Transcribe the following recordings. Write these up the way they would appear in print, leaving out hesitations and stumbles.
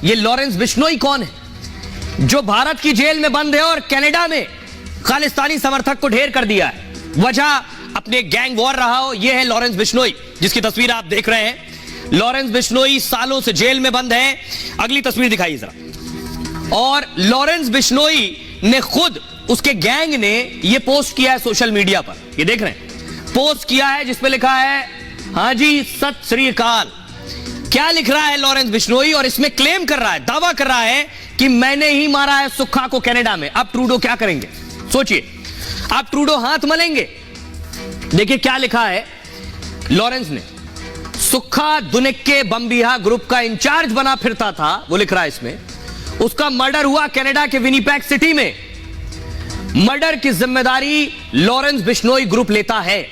ये लॉरेंस बिश्नोई कौन है जो भारत की जेल में बंद है और कनाडा में खालिस्तानी समर्थक को ढेर कर दिया है? वजह अपने गैंग वॉर रहा हो। यह है लॉरेंस बिश्नोई जिसकी तस्वीर आप देख रहे हैं। लॉरेंस बिश्नोई सालों से जेल में बंद है। अगली तस्वीर दिखाइए जरा। और लॉरेंस बिश्नोई ने खुद, उसके गैंग ने यह पोस्ट किया है सोशल मीडिया पर, ये देख रहे हैं, पोस्ट किया है जिसपे लिखा है हाँ जी सत श्री अकाल। क्या लिख रहा है लॉरेंस बिश्नोई? और इसमें क्लेम कर रहा है, दावा कर रहा है कि मैंने ही मारा है सुक्खा को कनाडा में। अब ट्रूडो क्या करेंगे सोचिए, अब ट्रूडो हाथ मलेंगे। देखिए क्या लिखा है लॉरेंस ने। सुक्खा दुनिक्के बम्बिहा ग्रुप का इंचार्ज बना फिरता था, वो लिख रहा है इसमें। उसका मर्डर हुआ कनाडा के विनीपेग सिटी में। मर्डर की जिम्मेदारी लॉरेंस बिश्नोई ग्रुप लेता है।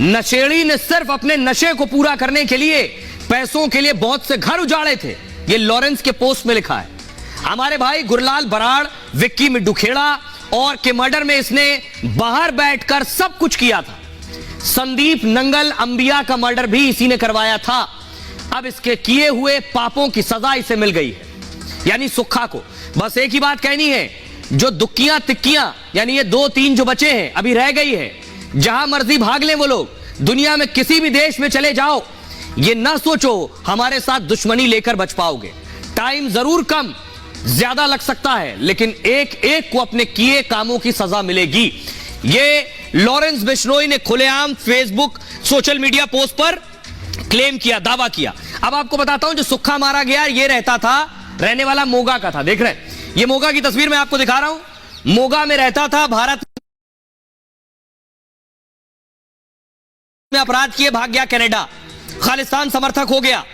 नशेड़ी ने सिर्फ अपने नशे को पूरा करने के लिए, पैसों के लिए बहुत से घर उजाड़े थे। ये लॉरेंस के पोस्ट में लिखा है। हमारे भाई गुरलाल बराड़, विक्की मिड्डू खेड़ा और के मर्डर में इसने बाहर बैठकर सब कुछ किया था। संदीप नंगल अंबिया का मर्डर भी इसी ने करवाया था। अब इसके किए हुए पापों की सजा इसे मिल गई है, यानी सुक्खा को। बस एक ही बात कहनी है, जो दुक्कियां तिक्कियां यानी ये 2-3 जो बचे हैं, अभी रह गई है, जहां मर्जी भाग लें वो लोग, दुनिया में किसी भी देश में चले जाओ, ये ना सोचो हमारे साथ दुश्मनी लेकर बच पाओगे। टाइम जरूर कम ज्यादा लग सकता है, लेकिन एक एक को अपने किए कामों की सजा मिलेगी। ये लॉरेंस बिश्नोई ने खुलेआम फेसबुक सोशल मीडिया पोस्ट पर क्लेम किया, दावा किया। अब आपको बताता हूं, जो सुक्खा मारा गया ये रहता था, रहने वाला मोगा का था। देख रहे हैं, ये मोगा की तस्वीर मैं आपको दिखा रहा हूं। मोगा में रहता था, भारत में अपराध किए भाग गया कनाडा, खालिस्तान समर्थक हो गया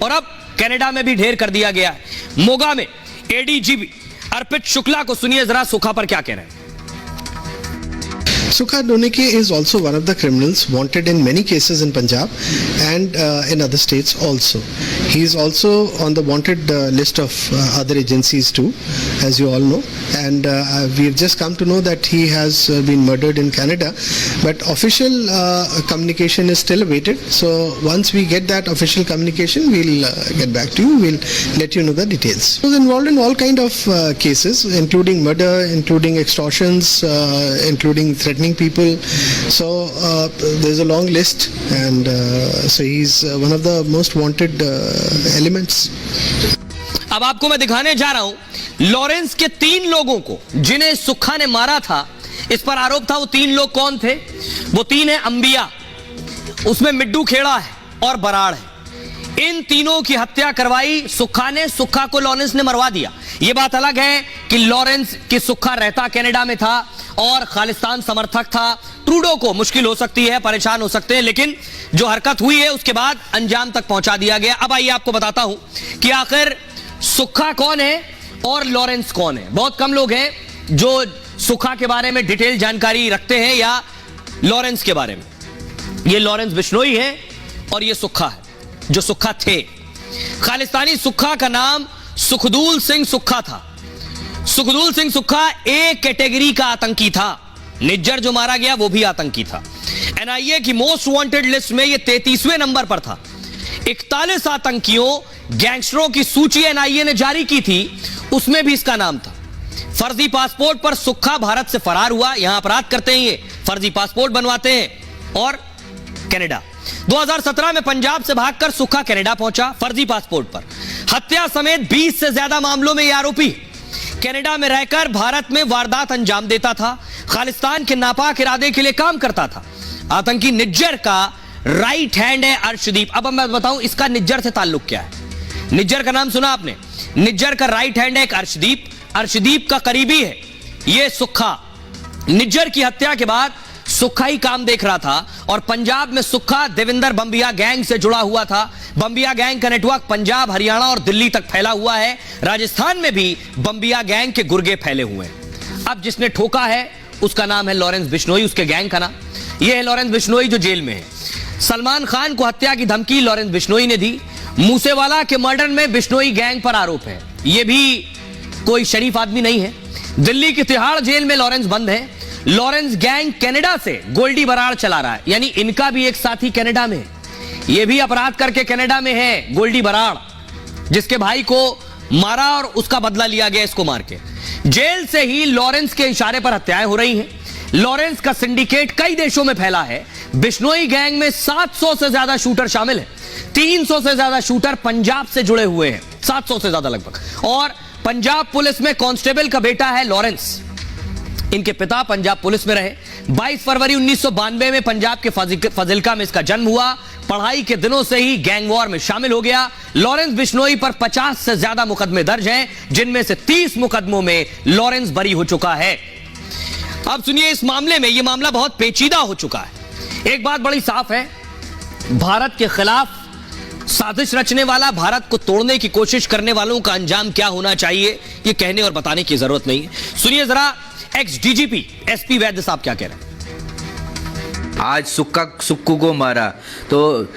और अब कनाडा में भी ढेर कर दिया गया है। मोगा में एडीजीपी अर्पित शुक्ला को सुनिए जरा, सुक्खा पर क्या कह रहे हैं। Sukha Dunike is also one of the criminals wanted in many cases in Punjab and in other states also. He is also on the wanted list of other agencies too, as you all know. And we have just come to know that he has been murdered in Canada. But official communication is still awaited. So once we get that official communication, we'll get back to you. We'll let you know the details. He was involved in all kind of cases, including murder, including extortions, including threatening people. So there's a long list, and so he's one of the most wanted elements. अब आपको मैं दिखाने जा रहा हूं Lawrence के 3 लोगों को जिन्हें सुक्खा ने मारा था, इस पर आरोप था। वो 3 लोग कौन थे? वो 3 है अंबिया, उसमें मिड्डू खेड़ा है और बराड़ है। इन तीनों की हत्या करवाई सुक्खा ने। सुक्खा को लॉरेंस ने मरवा दिया। यह बात अलग है कि लॉरेंस की सुक्खा रहता कनाडा में था और खालिस्तान समर्थक था। ट्रूडो को मुश्किल हो सकती है, परेशान हो सकते हैं, लेकिन जो हरकत हुई है उसके बाद अंजाम तक पहुंचा दिया गया। अब आइए आपको बताता हूं कि आखिर सुक्खा कौन है और लॉरेंस कौन है। बहुत कम लोग हैं जो सुक्खा के बारे में डिटेल जानकारी रखते हैं या लॉरेंस के बारे में। ये लॉरेंस बिश्नोई है और ये सुक्खा है, जो सुक्खा थे। खालिस्तानी सुक्खा का नाम सुखदूल सिंह सुक्खा था। सुखदूल सिंह सुक्खा एक कैटेगरी का आतंकी था। निज्जर जो मारा गया वो भी आतंकी था। एनआईए की मोस्ट वांटेड लिस्ट में ये 33वें नंबर पर था। 41 आतंकियों, गैंगस्टरों की सूची एनआईए ने जारी की थी, उसमें भी इसका नाम था। फर्जी पासपोर्ट पर सुक्खा भारत से फरार हुआ। यहां अपराध करते हैं ये, फर्जी पासपोर्ट बनवाते हैं। और कनाडा 2017 में पंजाब से भागकर सुक्खा कनाडा पहुंचा फर्जी पासपोर्ट पर। हत्या समेत 20 से ज्यादा मामलों में यह आरोपी कनाडा में रहकर भारत में वारदात अंजाम देता था। खालिस्तान के नापाक इरादे के लिए काम करता था। आतंकी निज्जर का राइट हैंड है अर्शदीप। अब मैं बताऊं इसका निज्जर से ताल्लुक क्या है। निज्जर का नाम सुना आपने? निज्जर का राइट हैंड है एक अर्शदीप। अर्शदीप का करीबी है ये सुक्खा। निज्जर की हत्या के बाद सुक्खा ही काम देख रहा था और पंजाब में सुक्खा देविंदर बम्बिया गैंग से जुड़ा हुआ था। बम्बिया गैंग का नेटवर्क पंजाब, हरियाणा और दिल्ली तक फैला हुआ है। राजस्थान में भी बम्बिया गैंग के गुर्गे फैले हुए हैं। अब जिसने ठोका है उसका नाम है लॉरेंस बिश्नोई, उसके गैंग का नाम यह है लॉरेंस बिश्नोई जो जेल में है। सलमान खान को हत्या की धमकी लॉरेंस बिश्नोई ने दी। मूसेवाला के मर्डर में बिश्नोई गैंग पर आरोप है। यह भी कोई शरीफ आदमी नहीं है। दिल्ली की तिहाड़ जेल में लॉरेंस बंद है। लॉरेंस गैंग कनाडा से गोल्डी बराड़ चला रहा है, यानी इनका भी एक साथी कनाडा में है। यह भी अपराध करके कनाडा में है गोल्डी बराड़, जिसके भाई को मारा और उसका बदला लिया गया इसको मार के। जेल से ही लॉरेंस के इशारे पर हत्याएं हो रही हैं। लॉरेंस का सिंडिकेट कई देशों में फैला है। बिश्नोई गैंग में 700 से ज्यादा शूटर शामिल हैं। 300 से ज्यादा शूटर पंजाब से जुड़े हुए हैं, 700 से ज्यादा लगभग। और पंजाब पुलिस में कांस्टेबल का बेटा है लॉरेंस। इनके पिता पंजाब पुलिस में रहे। 22 फरवरी 1992 में पंजाब के फाजिल्का में इसका जन्म हुआ। पढ़ाई के दिनों से ही गैंग वॉर में शामिल हो गया। लॉरेंस बिश्नोई पर 50 से ज्यादा मुकदमे दर्ज हैं, जिनमें से 30 मुकदमों में लॉरेंस बरी हो चुका है। अब सुनिए, इस मामले में यह मामला बहुत पेचीदा हो चुका है। एक बात बड़ी साफ है, भारत के खिलाफ साजिश रचने वाला, भारत को तोड़ने की कोशिश करने वालों का अंजाम क्या होना चाहिए, यह कहने और बताने की जरूरत नहीं है। सुनिए जरा एक्स डीजीपी एसपी वैद्य साहब क्या कह रहे हैं। आज सुक्कू को मारा तो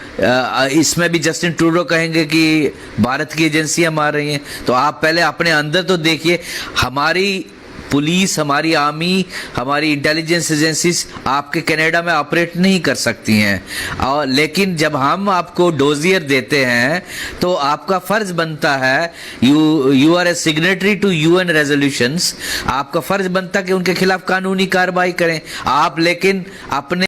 इसमें भी जस्टिन ट्रूडो कहेंगे कि भारत की एजेंसियां मार रही हैं। तो आप पहले अपने अंदर तो देखिए, हमारी पुलिस, हमारी आर्मी, हमारी इंटेलिजेंस एजेंसीज आपके कनाडा में ऑपरेट नहीं कर सकती हैं। और लेकिन जब हम आपको डोजियर देते हैं तो आपका फर्ज बनता है, you are a signatory to UN resolutions, आपका फर्ज बनता है कि उनके खिलाफ कानूनी कार्रवाई करें आप। लेकिन अपने